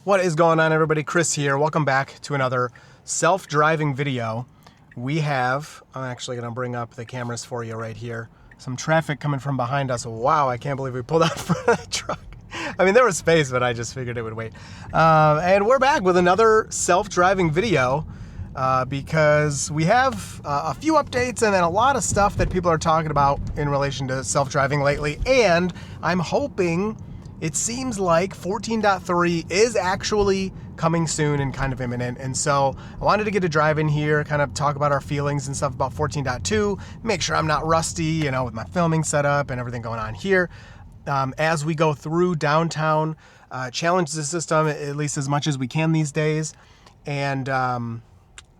What is going on, everybody? Chris here. Welcome back to another self-driving video. I'm actually going to bring up the cameras for you right here. Some traffic coming from behind us. Wow, I can't believe we pulled out in front of that truck. I mean, there was space, but I just figured it would wait. And we're back with another self-driving video because we have a few updates and then a lot of stuff that people are talking about in relation to self-driving lately. And I'm hoping... It seems like 14.3 is actually coming soon and kind of imminent. And so I wanted to get a drive in here, kind of talk about our feelings and stuff about 14.2, make sure I'm not rusty, with my filming setup and everything going on here. As we go through downtown, challenge the system at least as much as we can these days, and kind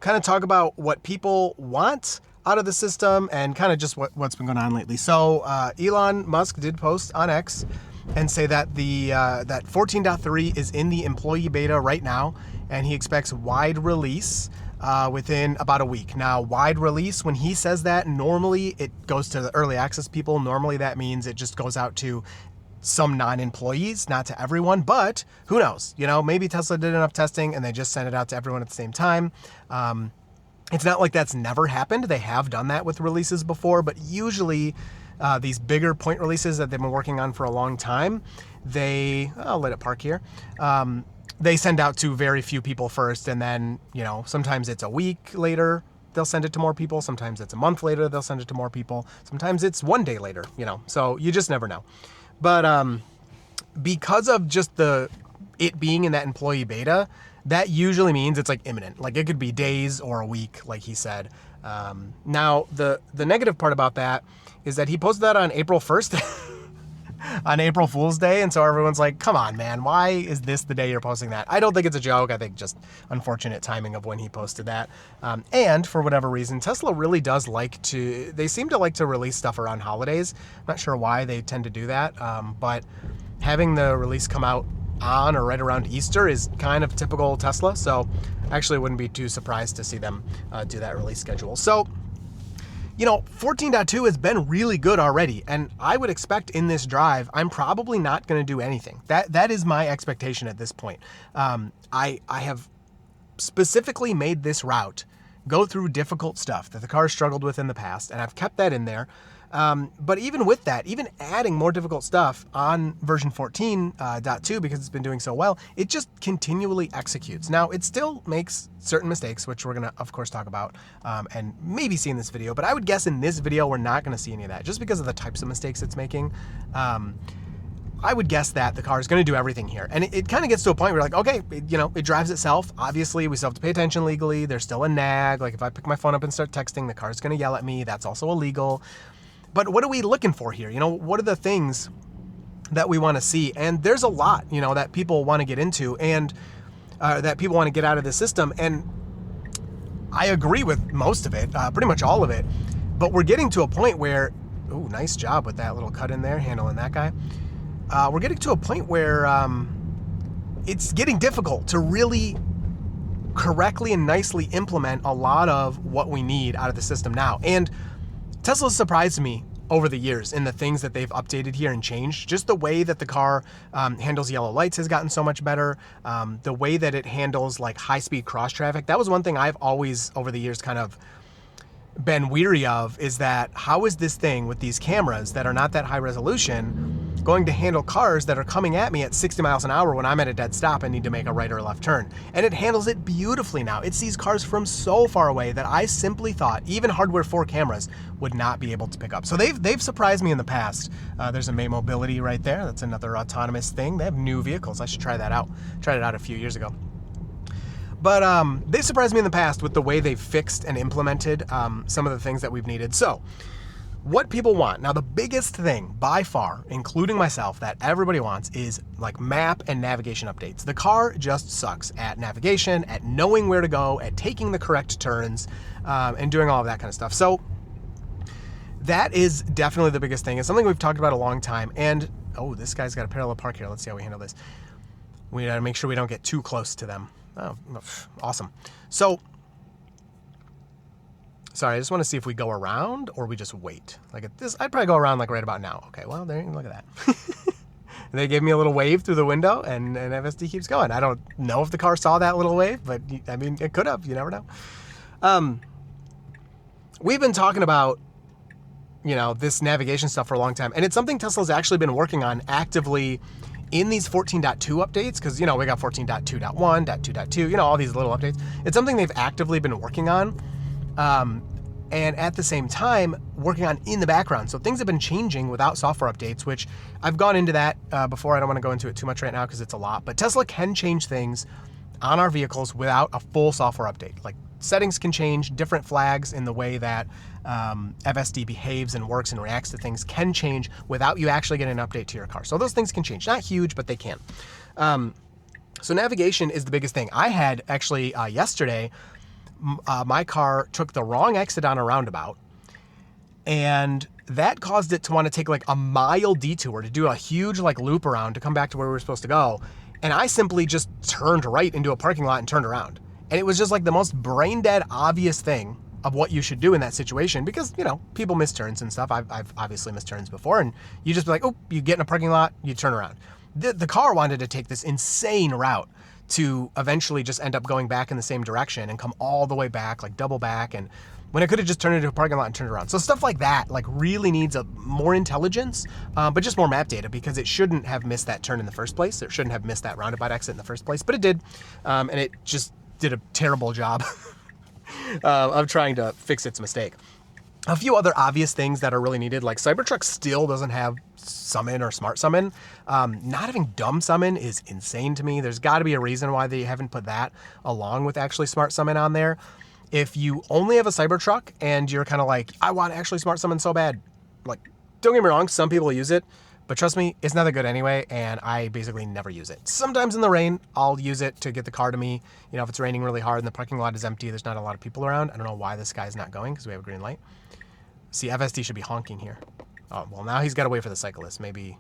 of talk about what people want out of the system and kind of just what's been going on lately. So Elon Musk did post on X and say that that 14.3 is in the employee beta right now, and he expects wide release within about a week. Now, wide release, when he says that, normally it goes to the early access people. Normally that means it just goes out to some non-employees, not to everyone, but who knows? Maybe Tesla did enough testing and they just sent it out to everyone at the same time. It's not like that's never happened. They have done that with releases before, but usually these bigger point releases that they've been working on for a long time, I'll let it park here. They send out to very few people first, and then, sometimes it's a week later, they'll send it to more people. Sometimes it's a month later, they'll send it to more people. Sometimes it's one day later, so you just never know. But because of just it being in that employee beta, that usually means it's like imminent. Like it could be days or a week, like he said. Now, the negative part about that is that he posted that on April 1st, on April Fool's Day, and so everyone's like, come on, man, why is this the day you're posting that? I don't think it's a joke. I think just unfortunate timing of when he posted that. And for whatever reason, Tesla really does they seem to like to release stuff around holidays. I'm not sure why they tend to do that, but having the release come out on or right around Easter is kind of typical Tesla, so actually wouldn't be too surprised to see them do that release schedule. So 14.2 has been really good already, and I would expect in this drive, I'm probably not going to do anything. That is my expectation at this point. I have specifically made this route go through difficult stuff that the car struggled with in the past, and I've kept that in there. But even with that, even adding more difficult stuff on version 14.2, because it's been doing so well, it just continually executes. Now, it still makes certain mistakes, which we're going to, of course, talk about and maybe see in this video. But I would guess in this video, we're not going to see any of that just because of the types of mistakes it's making. I would guess that the car is going to do everything here. And it kind of gets to a point where you're like, okay, it drives itself. Obviously, we still have to pay attention legally. There's still a nag. Like if I pick my phone up and start texting, the car's going to yell at me. That's also illegal. But what are we looking for here? What are the things that we want to see? And there's a lot, that people want to get into and that people want to get out of the system. And I agree with most of it, pretty much all of it. But we're getting to a point where, ooh, nice job with that little cut in there, handling that guy. We're getting to a point where it's getting difficult to really correctly and nicely implement a lot of what we need out of the system now. And Tesla's surprised me over the years in the things that they've updated here and changed. Just the way that the car handles yellow lights has gotten so much better. The way that it handles like high-speed cross traffic. That was one thing I've always over the years kind of been weary of, is that how is this thing with these cameras that are not that high resolution going to handle cars that are coming at me at 60 miles an hour when I'm at a dead stop and need to make a right or a left turn? And it handles it beautifully now. It sees cars from so far away that I simply thought even hardware 4 cameras would not be able to pick up. So they've surprised me in the past. There's a May Mobility right there. That's another autonomous thing. They have new vehicles. I should try that out. Tried it out a few years ago. But they surprised me in the past with the way they've fixed and implemented some of the things that we've needed. So what people want. Now, the biggest thing by far, including myself, that everybody wants is like map and navigation updates. The car just sucks at navigation, at knowing where to go, at taking the correct turns, and doing all of that kind of stuff. So that is definitely the biggest thing. It's something we've talked about a long time. And, oh, this guy's got a parallel park here. Let's see how we handle this. We got to make sure we don't get too close to them. Oh, awesome. So, sorry, I just want to see if we go around or we just wait. Like at this, I'd probably go around like right about now. Okay, well, there, look at that. they gave me a little wave through the window, and FSD keeps going. I don't know if the car saw that little wave, but I mean, it could have. You never know. We've been talking about, this navigation stuff for a long time, and it's something Tesla's actually been working on actively in these 14.2 updates, because, we got 14.2.1, .2.2, all these little updates. It's something they've actively been working on, and at the same time, working on in the background. So things have been changing without software updates, which I've gone into that before. I don't want to go into it too much right now because it's a lot, but Tesla can change things on our vehicles without a full software update. Like, settings can change, different flags in the way that FSD behaves and works and reacts to things can change without you actually getting an update to your car. So those things can change. Not huge, but they can. So navigation is the biggest thing. I had actually yesterday, my car took the wrong exit on a roundabout, and that caused it to want to take like a mile detour to do a huge like loop around to come back to where we were supposed to go. And I simply just turned right into a parking lot and turned around. And it was just like the most brain dead obvious thing of what you should do in that situation, because, people miss turns and stuff. I've obviously missed turns before, and you just be like, oh, you get in a parking lot, you turn around. The car wanted to take this insane route to eventually just end up going back in the same direction and come all the way back, like double back, and when it could have just turned into a parking lot and turned around. So stuff like that, like, really needs more intelligence, but just more map data, because it shouldn't have missed that turn in the first place. It shouldn't have missed that roundabout exit in the first place, but it did, and it just did a terrible job of trying to fix its mistake. A few other obvious things that are really needed, like Cybertruck still doesn't have summon or smart summon. Not having dumb summon is insane to me. There's got to be a reason why they haven't put that along with actually smart summon on there. If you only have a Cybertruck and you're kind of like, I want actually smart summon so bad, like, don't get me wrong, some people use it, but trust me, it's not that good anyway, and I basically never use it. Sometimes in the rain, I'll use it to get the car to me. If it's raining really hard and the parking lot is empty, there's not a lot of people around. I don't know why this guy's not going, because we have a green light. See, FSD should be honking here. Oh, well, now he's got to wait for the cyclist. Maybe,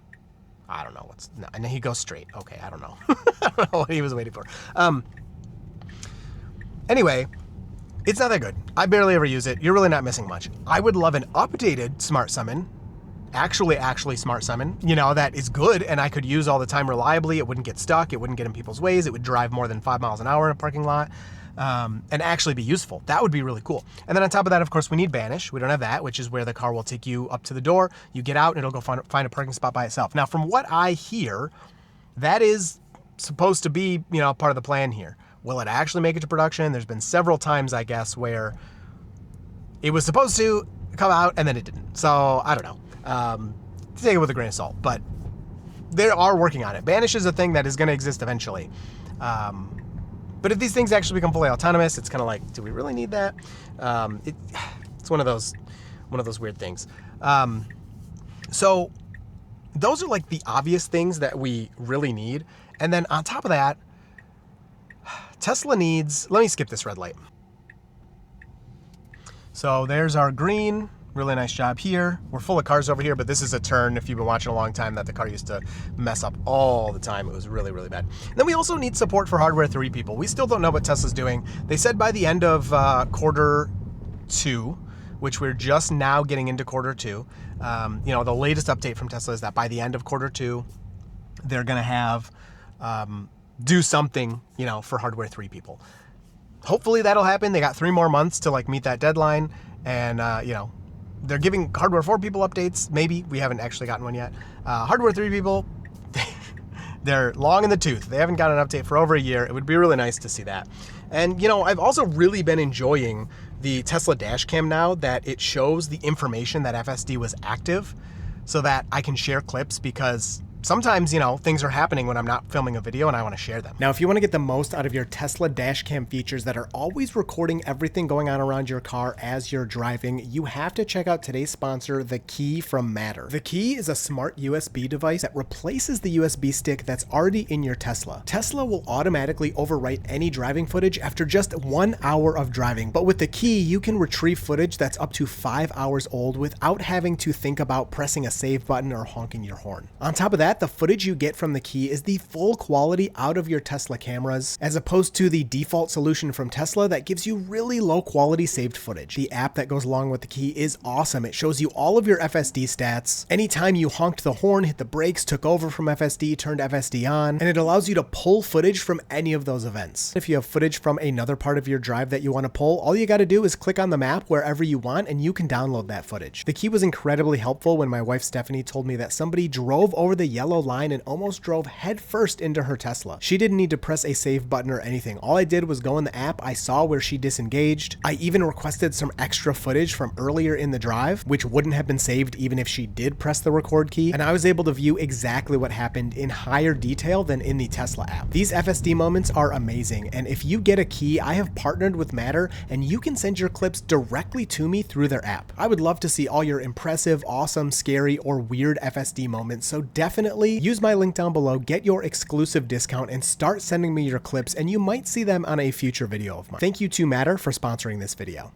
I don't know what's, no, and then he goes straight. Okay, I don't know. I don't know what he was waiting for. Anyway, it's not that good. I barely ever use it. You're really not missing much. I would love an updated smart summon, actually smart summon, that is good and I could use all the time reliably. It wouldn't get stuck. It wouldn't get in people's ways. It would drive more than 5 miles an hour in a parking lot, and actually be useful. That would be really cool. And then on top of that, of course, we need Banish. We don't have that, which is where the car will take you up to the door. You get out and it'll go find a parking spot by itself. Now, from what I hear, that is supposed to be, part of the plan here. Will it actually make it to production? There's been several times, I guess, where it was supposed to come out and then it didn't. So I don't know. Take it with a grain of salt, but they are working on it. Banish is a thing that is going to exist eventually. But if these things actually become fully autonomous, it's kind of like, do we really need that? It's one of those weird things. So those are like the obvious things that we really need. And then on top of that, Tesla needs, let me skip this red light. So there's our green. Really nice job here. We're full of cars over here, but this is a turn, if you've been watching a long time, that the car used to mess up all the time. It was really, really bad. And then we also need support for hardware 3 people. We still don't know what Tesla's doing. They said by the end of quarter 2, which we're just now getting into quarter 2. The latest update from Tesla is that by the end of quarter 2, they're going to have do something, for hardware 3 people. Hopefully that'll happen. They got 3 more months to meet that deadline, and they're giving hardware 4 people updates. Maybe. We haven't actually gotten one yet. Hardware 3 people, they're long in the tooth. They haven't got an update for over a year. It would be really nice to see that. And, I've also really been enjoying the Tesla Dashcam now, that it shows the information that FSD was active so that I can share clips, because sometimes, things are happening when I'm not filming a video and I want to share them. Now, if you want to get the most out of your Tesla Dashcam features that are always recording everything going on around your car as you're driving, you have to check out today's sponsor, The Key from Matter. The Key is a smart USB device that replaces the USB stick that's already in your Tesla. Tesla will automatically overwrite any driving footage after just 1 hour of driving, but with The Key, you can retrieve footage that's up to 5 hours old without having to think about pressing a save button or honking your horn. On top of that, that, the footage you get from the key is the full quality out of your Tesla cameras, as opposed to the default solution from Tesla that gives you really low quality saved footage. The app that goes along with the key is awesome. It shows you all of your FSD stats. Anytime you honked the horn, hit the brakes, took over from FSD, turned FSD on, and it allows you to pull footage from any of those events. If you have footage from another part of your drive that you want to pull, all you got to do is click on the map wherever you want and you can download that footage. The key was incredibly helpful when my wife Stephanie told me that somebody drove over the yellow line and almost drove headfirst into her Tesla. She didn't need to press a save button or anything. All I did was go in the app, I saw where she disengaged. I even requested some extra footage from earlier in the drive, which wouldn't have been saved even if she did press the record key, and I was able to view exactly what happened in higher detail than in the Tesla app. These FSD moments are amazing, and if you get a key, I have partnered with Matter, and you can send your clips directly to me through their app. I would love to see all your impressive, awesome, scary, or weird FSD moments, so definitely use my link down below, get your exclusive discount, and start sending me your clips, and you might see them on a future video of mine. Thank you to Matter for sponsoring this video.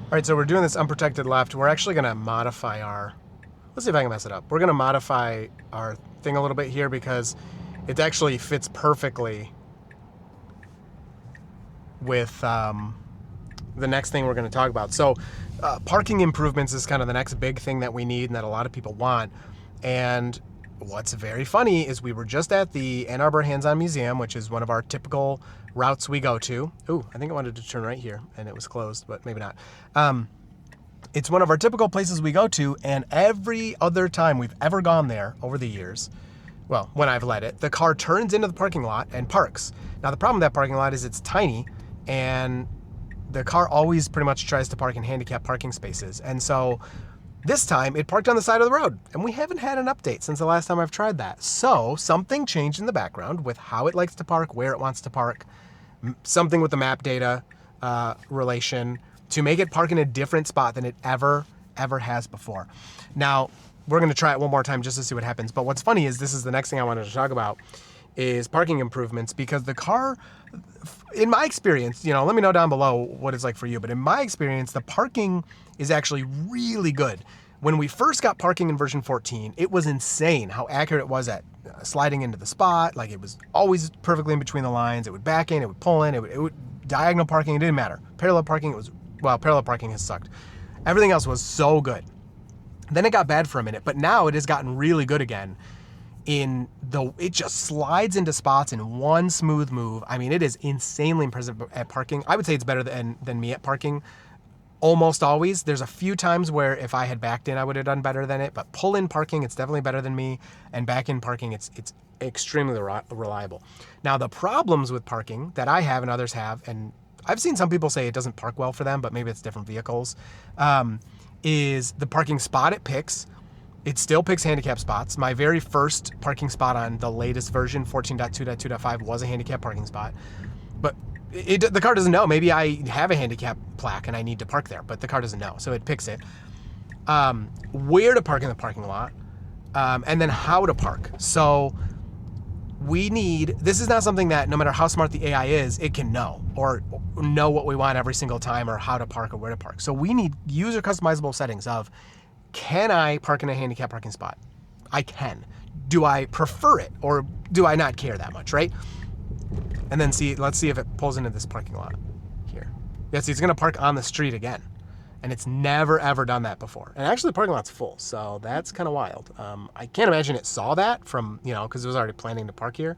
All right, so we're doing this unprotected left. We're actually gonna modify our, let's see if I can mess it up. We're gonna modify our thing a little bit here because it actually fits perfectly with the next thing we're gonna talk about. So parking improvements is kind of the next big thing that we need and that a lot of people want. And what's very funny is we were just at the Ann Arbor Hands-On Museum, which is one of our typical routes we go to. Ooh, I think I wanted to turn right here and it was closed, but maybe not. It's one of our typical places we go to, and every other time we've ever gone there over the years, well, when I've led it, the car turns into the parking lot and parks. Now the problem with that parking lot is it's tiny, and the car always pretty much tries to park in handicapped parking spaces. And so this time it parked on the side of the road, and we haven't had an update since the last time I've tried that. So something changed in the background with how it likes to park, where it wants to park, something with the map data relation to make it park in a different spot than it ever has before. Now, we're gonna try it one more time just to see what happens. But what's funny is this is the next thing I wanted to talk about is parking improvements, because the car, in my experience, let me know down below what it's like for you, but in my experience, the parking is actually really good. When we first got parking in version 14, it was insane how accurate it was at sliding into the spot. Like, it was always perfectly in between the lines. It would back in, it would pull in, it would diagonal parking, it didn't matter. Parallel parking, it was, well, parallel parking has sucked. Everything else was so good. Then it got bad for a minute, but now it has gotten really good again. It just slides into spots in one smooth move. I mean, it is insanely impressive at parking. I would say it's better than me at parking. Almost always. There's a few times where if I had backed in, I would have done better than it, but pull-in parking, it's definitely better than me, and back-in parking, it's extremely reliable. Now, the problems with parking that I have and others have, and I've seen some people say it doesn't park well for them, but maybe it's different vehicles, is the parking spot it picks. It still picks handicap spots. My very first parking spot on the latest version, 14.2.2.5, was a handicap parking spot. But the car doesn't know. Maybe I have a handicap plaque and I need to park there, but the car doesn't know, so it picks it. Where to park in the parking lot, and then how to park. So this is not something that no matter how smart the AI is, it can know, or know what we want every single time, or how to park or where to park. So we need user customizable settings of, can I park in a handicap parking spot? I can. Do I prefer it, or do I not care that much, right? And then let's see if it pulls into this parking lot here. Yeah, see, it's gonna park on the street again. And it's never ever done that before. And actually the parking lot's full, so that's kind of wild. I can't imagine it saw that from, because it was already planning to park here.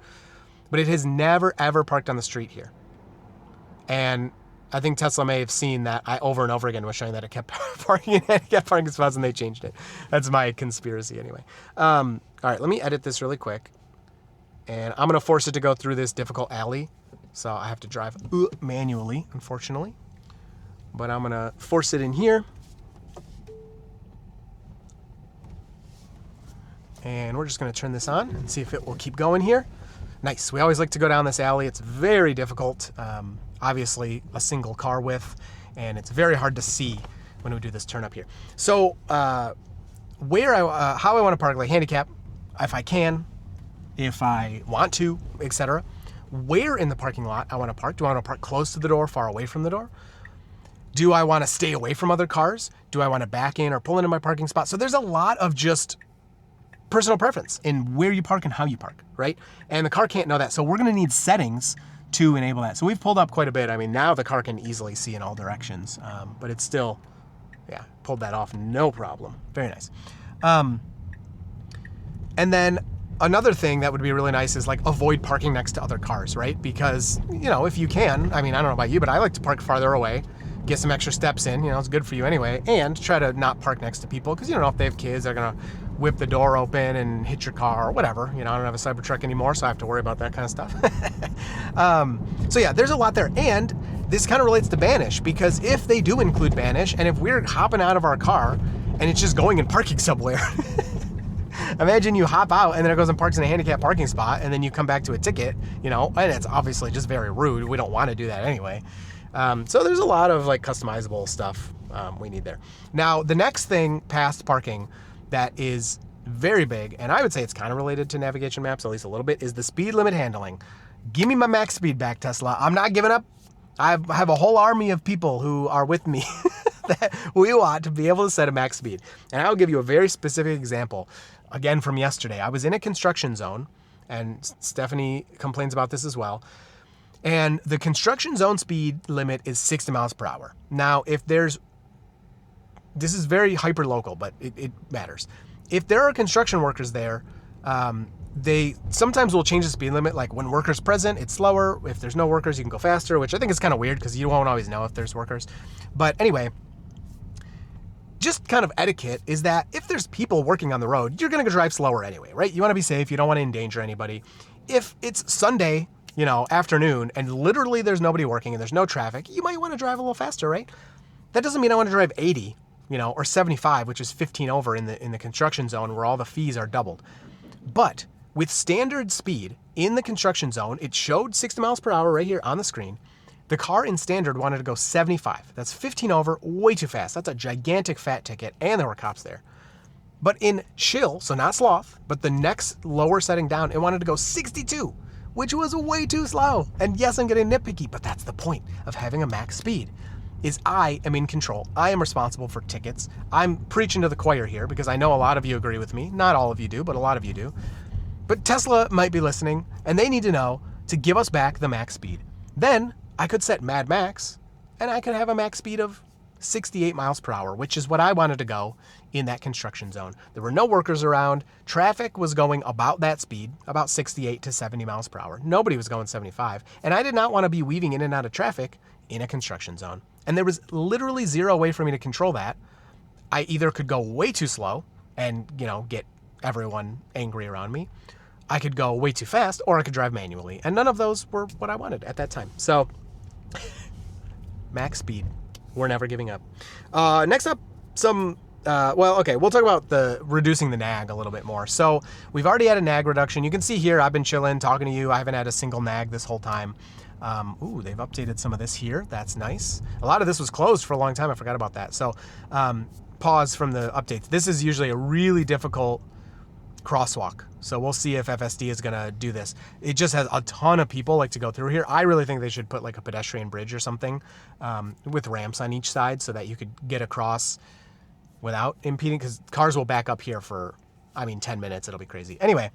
But it has never ever parked on the street here. And I think Tesla may have seen that I over and over again was showing that it kept parking in handicapped parking spots, and they changed it. That's my conspiracy anyway. All right, let me edit this really quick. And I'm gonna force it to go through this difficult alley. So I have to drive manually, unfortunately. But I'm gonna force it in here. And we're just gonna turn this on and see if it will keep going here. Nice, we always like to go down this alley. It's very difficult, obviously a single car width, and it's very hard to see when we do this turn up here. So how I wanna park, like handicap, if I can, if I want to, etc. Where in the parking lot I want to park. Do I want to park close to the door, far away from the door? Do I want to stay away from other cars? Do I want to back in or pull into my parking spot? So there's a lot of just personal preference in where you park and how you park, right? And the car can't know that. So we're going to need settings to enable that. So we've pulled up quite a bit. I mean, now the car can easily see in all directions, but it's still, yeah, pulled that off, no problem. Very nice. And then another thing that would be really nice is like avoid parking next to other cars, right? Because, you know, if you can, I mean, I don't know about you, but I like to park farther away, get some extra steps in, you know, it's good for you anyway, and try to not park next to people because you don't know if they have kids, they're going to whip the door open and hit your car or whatever. You know, I don't have a Cybertruck anymore, so I have to worry about that kind of stuff. So yeah, there's a lot there. And this kind of relates to Banish, because if they do include Banish, and if we're hopping out of our car and it's just going and parking somewhere, imagine you hop out and then it goes and parks in a handicapped parking spot and then you come back to a ticket, you know, and it's obviously just very rude. We don't want to do that anyway. So there's a lot of like customizable stuff we need there. Now, the next thing past parking that is very big, and I would say it's kind of related to navigation maps, at least a little bit, is the speed limit handling. Give me my max speed back, Tesla. I'm not giving up. I have a whole army of people who are with me that we want to be able to set a max speed. And I'll give you a very specific example, again from yesterday. I was in a construction zone, and Stephanie complains about this as well. And the construction zone speed limit is 60 miles per hour. Now, this is very hyper local, but it matters. If there are construction workers there, they sometimes will change the speed limit. Like when workers present, it's slower. If there's no workers, you can go faster, which I think is kind of weird because you won't always know if there's workers. But anyway, just kind of etiquette is that if there's people working on the road, you're going to drive slower anyway, right? You want to be safe. You don't want to endanger anybody. If it's Sunday, you know, afternoon, and literally there's nobody working and there's no traffic, you might want to drive a little faster, right? That doesn't mean I want to drive 80, you know, or 75, which is 15 over in the construction zone where all the fees are doubled. But with standard speed in the construction zone, it showed 60 miles per hour right here on the screen. The car in standard wanted to go 75. That's 15 over, way too fast. That's a gigantic fat ticket, and there were cops there. But in chill, so not sloth, but the next lower setting down, it wanted to go 62, which was way too slow. And yes, I'm getting nitpicky, but that's the point of having a max speed, is I am in control. I am responsible for tickets. I'm preaching to the choir here because I know a lot of you agree with me. Not all of you do, but a lot of you do. But Tesla might be listening, and they need to know to give us back the max speed. Then I could set Mad Max, and I could have a max speed of 68 miles per hour, which is what I wanted to go in that construction zone. There were no workers around. Traffic was going about that speed, about 68 to 70 miles per hour. Nobody was going 75, and I did not want to be weaving in and out of traffic in a construction zone. And there was literally zero way for me to control that. I either could go way too slow and, you know, get everyone angry around me. I could go way too fast, or I could drive manually. And none of those were what I wanted at that time. So, max speed. We're never giving up. Next up, we'll talk about reducing the nag a little bit more. So we've already had a nag reduction. You can see here, I've been chilling, talking to you. I haven't had a single nag this whole time. They've updated some of this here. That's nice. A lot of this was closed for a long time. I forgot about that. So pause from the updates. This is usually a really difficult crosswalk. So we'll see if FSD is going to do this. It just has a ton of people like to go through here. I really think they should put like a pedestrian bridge or something with ramps on each side so that you could get across without impeding, because cars will back up here for, 10 minutes. It'll be crazy. Anyway.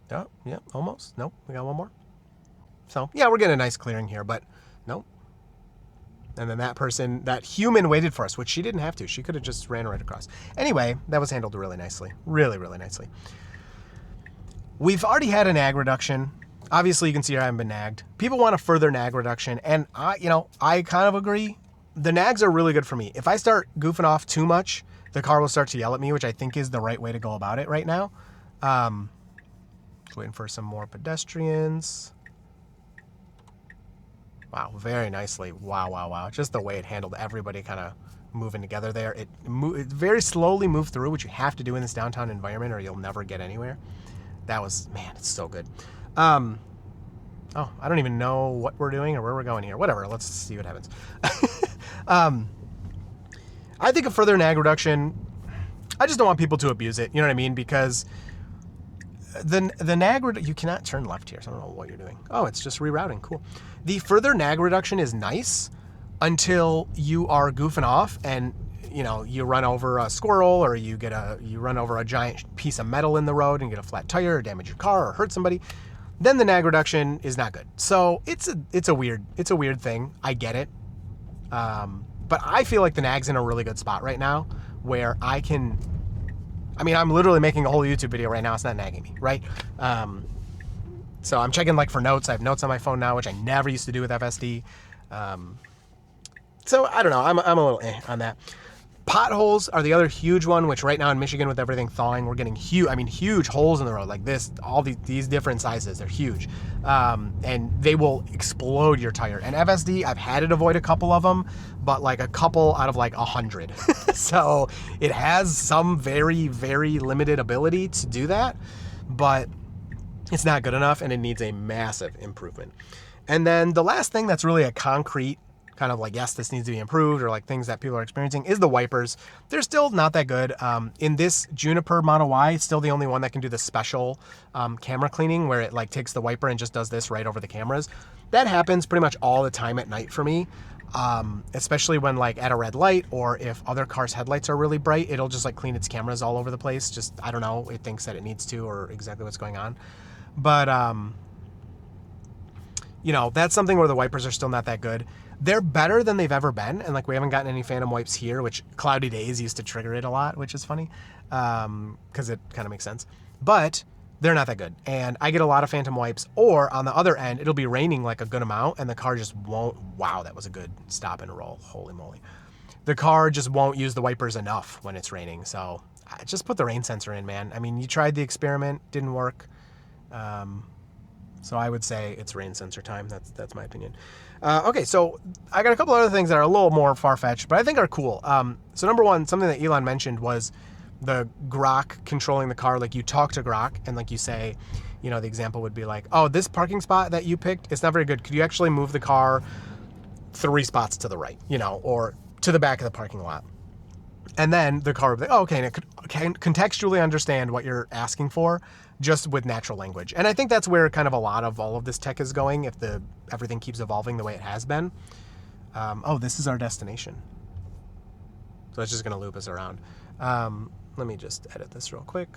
Oh, yeah, almost. Nope, we got one more. So, yeah, we're getting a nice clearing here, but nope. And then that human waited for us, which she didn't have to. She could have just ran right across. Anyway, that was handled really nicely. Really, really nicely. We've already had a nag reduction. Obviously, you can see here I haven't been nagged. People want a further nag reduction, and I kind of agree. The nags are really good for me. If I start goofing off too much, the car will start to yell at me, which I think is the right way to go about it right now. Waiting for some more pedestrians. Wow, very nicely. Wow. Just the way it handled everybody kind of moving together there. It very slowly moved through, which you have to do in this downtown environment or you'll never get anywhere. That was, man, it's so good. I don't even know what we're doing or where we're going here. Whatever, let's see what happens. I think a further nag reduction, I just don't want people to abuse it. You know what I mean? Because the nag, you cannot turn left here, so I don't know what you're doing. Oh, it's just rerouting, cool. The further nag reduction is nice until you are goofing off and, you know, you run over a squirrel or you run over a giant piece of metal in the road and get a flat tire or damage your car or hurt somebody. Then the nag reduction is not good. So it's a weird thing. I get it. But I feel like the nag's in a really good spot right now where I'm literally making a whole YouTube video right now. It's not nagging me, right? So I'm checking like for notes. I have notes on my phone now, which I never used to do with FSD. So I don't know. I'm a little on that. Potholes are the other huge one, which right now in Michigan with everything thawing, we're getting huge holes in the road like this, all these different sizes, they're huge. And they will explode your tire. And FSD, I've had it avoid a couple of them, but like a couple out of like 100. So it has some very, very limited ability to do that, but it's not good enough and it needs a massive improvement. And then the last thing that's really a concrete kind of like, yes, this needs to be improved, or like things that people are experiencing, is the wipers. They're still not that good. In this Juniper Model Y, it's still the only one that can do the special camera cleaning where it like takes the wiper and just does this right over the cameras. That happens pretty much all the time at night for me, especially when like at a red light or if other cars' headlights are really bright, it'll just like clean its cameras all over the place. Just, I don't know, it thinks that it needs to or exactly what's going on. But, you know, that's something where the wipers are still not that good. They're better than they've ever been, and like we haven't gotten any phantom wipes here, which cloudy days used to trigger it a lot, which is funny, because it kind of makes sense. But they're not that good, and I get a lot of phantom wipes, or on the other end, it'll be raining like a good amount, and the car just won't. Wow, that was a good stop and roll. Holy moly, the car just won't use the wipers enough when it's raining. So I just put the rain sensor in, man. I mean, you tried the experiment, didn't work. So I would say it's rain sensor time. That's my opinion. Okay, so I got a couple other things that are a little more far-fetched, but I think are cool. So number one, something that Elon mentioned was the Grok controlling the car. Like you talk to Grok and like you say, you know, the example would be like, oh, this parking spot that you picked, it's not very good. Could you actually move the car 3 spots to the right, you know, or to the back of the parking lot? And then the car would be like, oh, okay, and it can contextually understand what you're asking for just with natural language. And I think that's where kind of a lot of all of this tech is going if everything keeps evolving the way it has been. Oh, this is our destination. So it's just going to loop us around. Let me just edit this real quick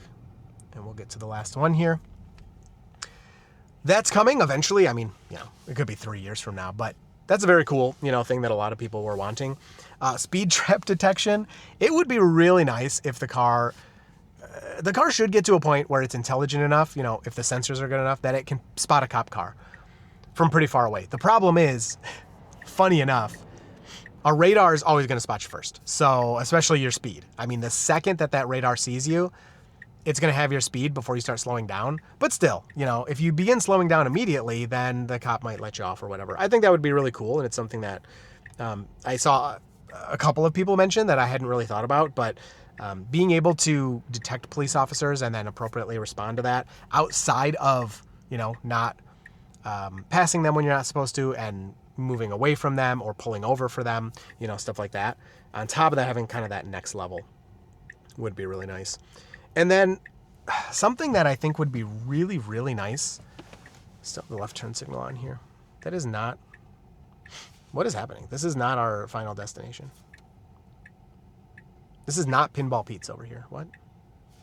and we'll get to the last one here. That's coming eventually. I mean, you know, it could be 3 years from now, but that's a very cool, you know, thing that a lot of people were wanting. Speed trap detection. It would be really nice if the car should get to a point where it's intelligent enough, you know, if the sensors are good enough that it can spot a cop car from pretty far away. The problem is, funny enough, a radar is always going to spot you first. So especially your speed. I mean, the second that radar sees you, it's going to have your speed before you start slowing down. But still, you know, if you begin slowing down immediately, then the cop might let you off or whatever. I think that would be really cool. And it's something that I saw a couple of people mention that I hadn't really thought about, but being able to detect police officers and then appropriately respond to that outside of, you know, not passing them when you're not supposed to and moving away from them or pulling over for them, you know, stuff like that. On top of that, having kind of that next level would be really nice. And then something that I think would be really, really nice, still the left turn signal on here. That is not, what is happening? This is not our final destination. This is not Pinball Pete's over here. What?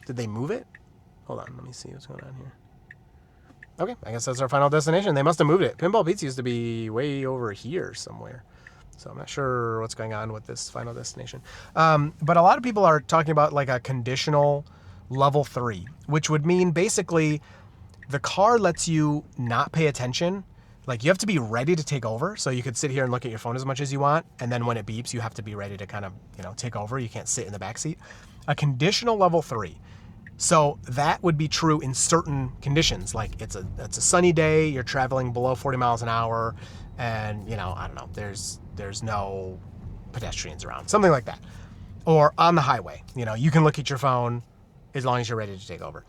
Did they move it? Hold on, let me see what's going on here. Okay, I guess that's our final destination. They must have moved it. Pinball Pete's used to be way over here somewhere. So I'm not sure what's going on with this final destination. But a lot of people are talking about like a conditional level 3, which would mean basically the car lets you not pay attention. Like you have to be ready to take over. So you could sit here and look at your phone as much as you want. And then when it beeps, you have to be ready to kind of, you know, take over. You can't sit in the back seat. A conditional level 3. So that would be true in certain conditions. Like it's a sunny day, you're traveling below 40 miles an hour and, you know, I don't know, there's no pedestrians around, something like that. Or on the highway, you know, you can look at your phone as long as you're ready to take over.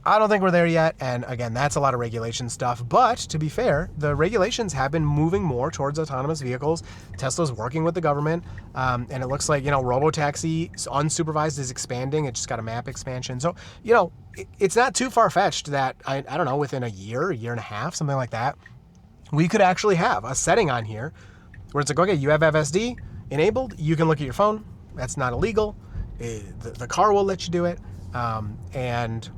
I don't think we're there yet, and again, that's a lot of regulation stuff, but to be fair, the regulations have been moving more towards autonomous vehicles. Tesla's working with the government, and it looks like, robotaxi unsupervised is expanding. It just got a map expansion. So, it's not too far-fetched that, I don't know, within a year and a half, something like that, we could actually have a setting on here where it's like, okay, you have FSD enabled, you can look at your phone, that's not illegal, the car will let you do it, and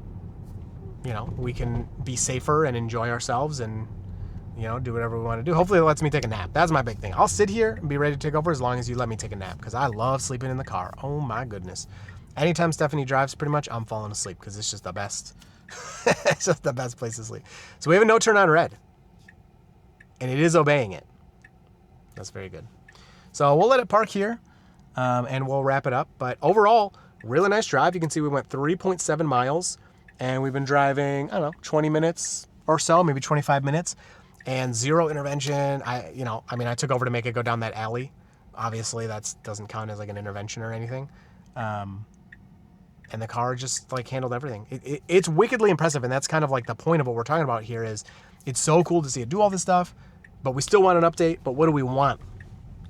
we can be safer and enjoy ourselves and, do whatever we want to do. Hopefully it lets me take a nap. That's my big thing. I'll sit here and be ready to take over as long as you let me take a nap, because I love sleeping in the car. Oh my goodness. Anytime Stephanie drives, pretty much, I'm falling asleep because it's just the best. It's just the best place to sleep. So we have a no turn on red, and it is obeying it. That's very good. So we'll let it park here, and we'll wrap it up. But overall, really nice drive. You can see we went 3.7 miles. And we've been driving, I don't know, 20 minutes or so, maybe 25 minutes, and zero intervention. I took over to make it go down that alley. Obviously, that doesn't count as like an intervention or anything. And the car just like handled everything. It's wickedly impressive, and that's kind of like the point of what we're talking about here is it's so cool to see it do all this stuff, but we still want an update. But what do we want?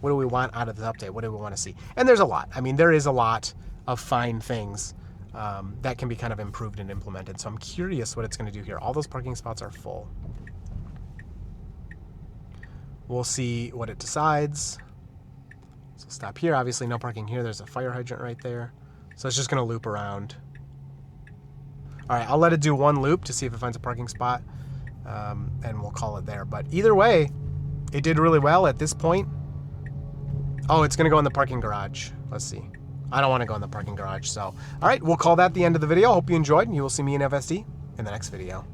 What do we want out of this update? What do we want to see? And there's a lot. I mean, there is a lot of fine things that can be kind of improved and implemented. So I'm curious what it's going to do here. All those parking spots are full. We'll see what it decides. So stop here. Obviously no parking here. There's a fire hydrant right there. So it's just going to loop around. All right, I'll let it do one loop to see if it finds a parking spot, and we'll call it there. But either way, it did really well at this point. Oh, it's going to go in the parking garage. Let's see. I don't want to go in the parking garage. So, all right, we'll call that the end of the video. Hope you enjoyed, and you will see me in FSD in the next video.